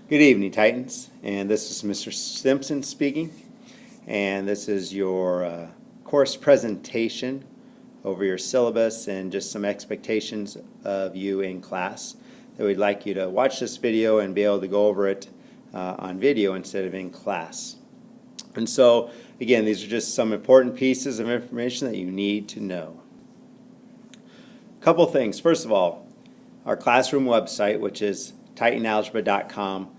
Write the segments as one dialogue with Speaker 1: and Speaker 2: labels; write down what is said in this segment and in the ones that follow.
Speaker 1: Good evening, Titans, and this is Mr. Simpson speaking, and this is your course presentation over your syllabus and just some expectations of you in class that we'd like you to watch this video and be able to go over it on video instead of in class. And so, again, these are just some important pieces of information that you need to know. A couple things. First of all, our classroom website, which is titanalgebra.com.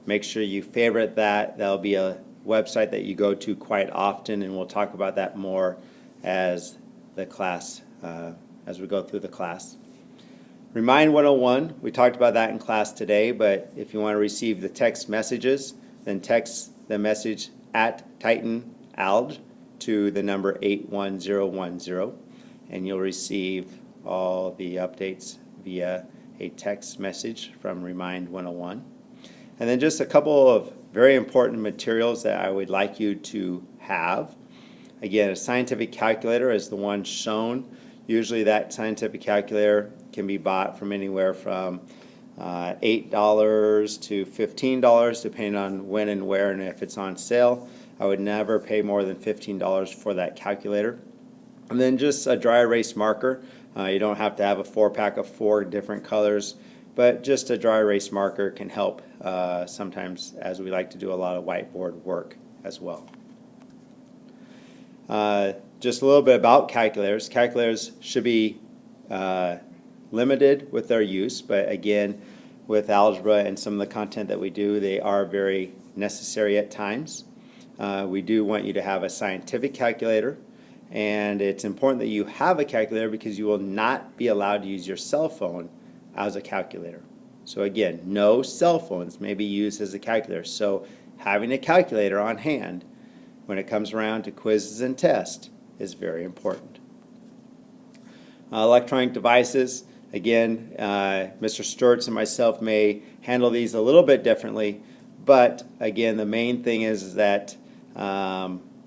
Speaker 1: Make sure you favorite that. That'll be a website that you go to quite often, and we'll talk about that more as the class, as we go through the class. Remind 101, we talked about that in class today, but if you want to receive the text messages, then text the message at TitanAlg to the number 81010, and you'll receive all the updates via a text message from Remind 101. And then just a couple of very important materials that I would like you to have. Again, a scientific calculator is the one shown. Usually that scientific calculator can be bought from anywhere from $8 to $15 depending on when and where and if it's on sale. I would never pay more than $15 for that calculator. And then just a dry erase marker. You don't have to have a 4-pack of 4 different colors, but just a dry erase marker can help sometimes, as we like to do a lot of whiteboard work as well. Just a little bit about calculators. Calculators should be limited with their use, but again, with algebra and some of the content that we do, they are very necessary at times. We do want you to have a scientific calculator, and it's important that you have a calculator because you will not be allowed to use your cell phone as a calculator. So again, no cell phones may be used as a calculator. So having a calculator on hand when it comes around to quizzes and tests is very important. Electronic devices, again, Mr. Sturts and myself may handle these a little bit differently, but again, the main thing is that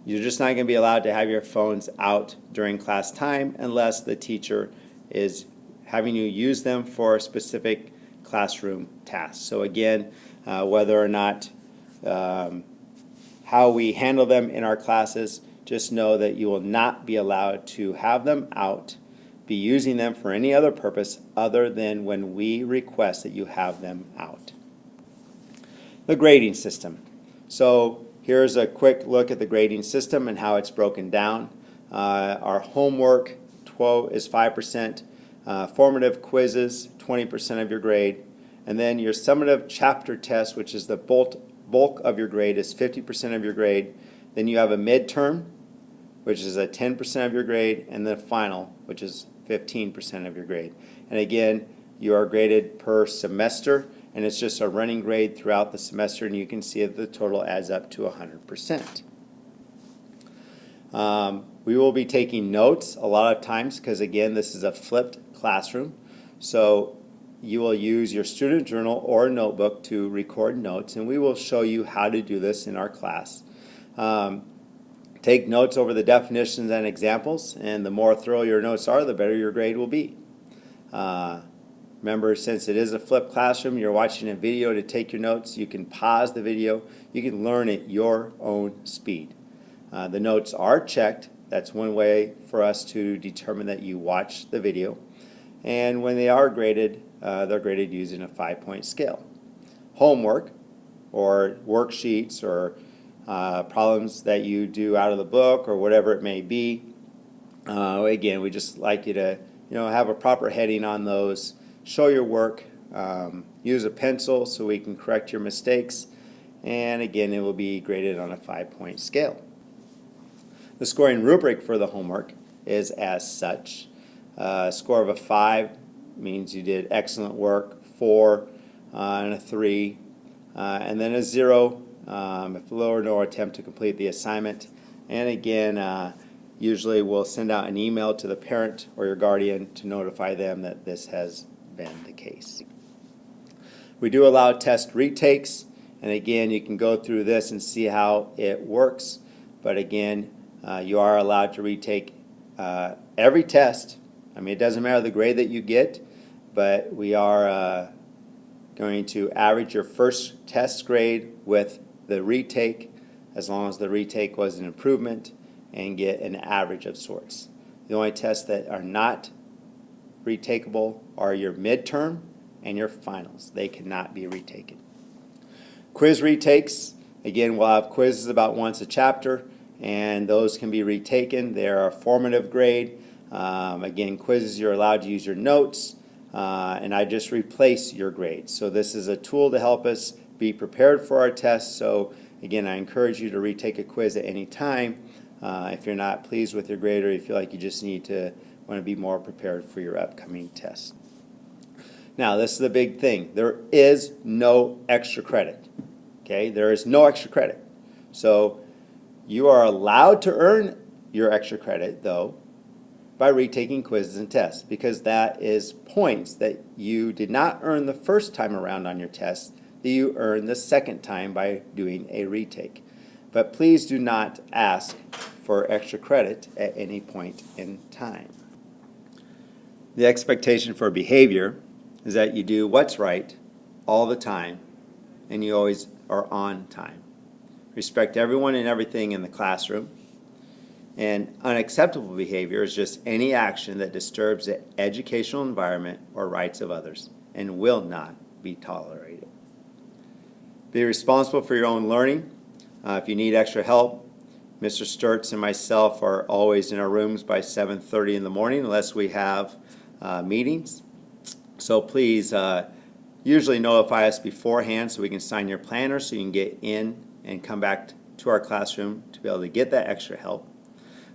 Speaker 1: you're just not going to be allowed to have your phones out during class time unless the teacher is having you use them for a specific classroom task. So again, whether or not how we handle them in our classes, just know that you will not be allowed to have them out, be using them for any other purpose other than when we request that you have them out. The grading system. So here's a quick look at the grading system and how it's broken down. Our homework is 5%, formative quizzes, 20% of your grade, and then your summative chapter test, which is the bulk of your grade, is 50% of your grade. Then you have a midterm, which is a 10% of your grade, and the final, which is 15% of your grade. And again, you are graded per semester, and it's just a running grade throughout the semester, and you can see that the total adds up to 100%. We will be taking notes a lot of times because, again, this is a flipped classroom. So you will use your student journal or notebook to record notes, and we will show you how to do this in our class. Take notes over the definitions and examples, and the more thorough your notes are, the better your grade will be. Remember, since it is a flipped classroom, you're watching a video to take your notes. You can pause the video. You can learn at your own speed. The notes are checked. That's one way for us to determine that you watch the video. And when they are graded, they're graded using a 5-point scale. Homework or worksheets or problems that you do out of the book or whatever it may be. Again, we just like you to have a proper heading on those. Show your work. Use a pencil so we can correct your mistakes. And again, it will be graded on a 5-point scale. The scoring rubric for the homework is as such. A score of a 5 means you did excellent work, 4 and a 3, and then a 0 if little or no attempt to complete the assignment. And again, usually we'll send out an email to the parent or your guardian to notify them that this has been the case. We do allow test retakes, and again, you can go through this and see how it works. But again, you are allowed to retake every test. I mean, it doesn't matter the grade that you get, but we are going to average your first test grade with the retake, as long as the retake was an improvement, and get an average of sorts. The only tests that are not retakeable are your midterm and your finals. They cannot be retaken. Quiz retakes, again, we'll have quizzes about once a chapter, and those can be retaken. They are a formative grade. Again, quizzes, you're allowed to use your notes, and I just replace your grades. So this is a tool to help us be prepared for our tests. So again, I encourage you to retake a quiz at any time if you're not pleased with your grade or you feel like you just want to be more prepared for your upcoming test. Now, this is the big thing. There is no extra credit. Okay, there is no extra credit. So you are allowed to earn your extra credit, though, by retaking quizzes and tests, because that is points that you did not earn the first time around on your test that you earn the second time by doing a retake. But please do not ask for extra credit at any point in time. The expectation for behavior is that you do what's right all the time and you always are on time. Respect everyone and everything in the classroom. And unacceptable behavior is just any action that disturbs the educational environment or rights of others and will not be tolerated. Be responsible for your own learning. If you need extra help, Mr. Sturts and myself are always in our rooms by 7:30 in the morning unless we have meetings. So please usually notify us beforehand so we can sign your planner so you can get in and come back to our classroom to be able to get that extra help.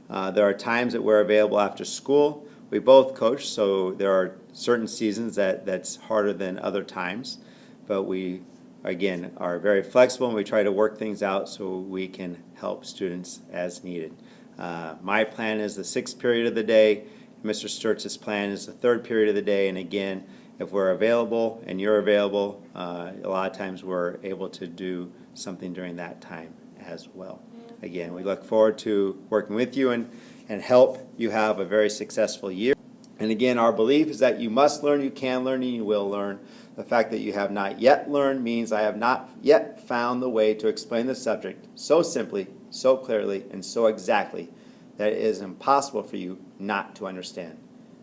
Speaker 1: There are times that we're available after school. We both coach, so there are certain seasons that's harder than other times. But we, again, are very flexible and we try to work things out so we can help students as needed. My plan is the sixth period of the day. Mr. Sturts' plan is the third period of the day. And again, if we're available and you're available, a lot of times we're able to do something during that time as well. Again, we look forward to working with you and help you have a very successful year. And again, our belief is that you must learn, you can learn, and you will learn. The fact that you have not yet learned means I have not yet found the way to explain the subject so simply, so clearly, and so exactly that it is impossible for you not to understand.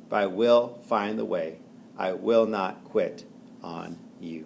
Speaker 1: But I will find the way. I will not quit on you.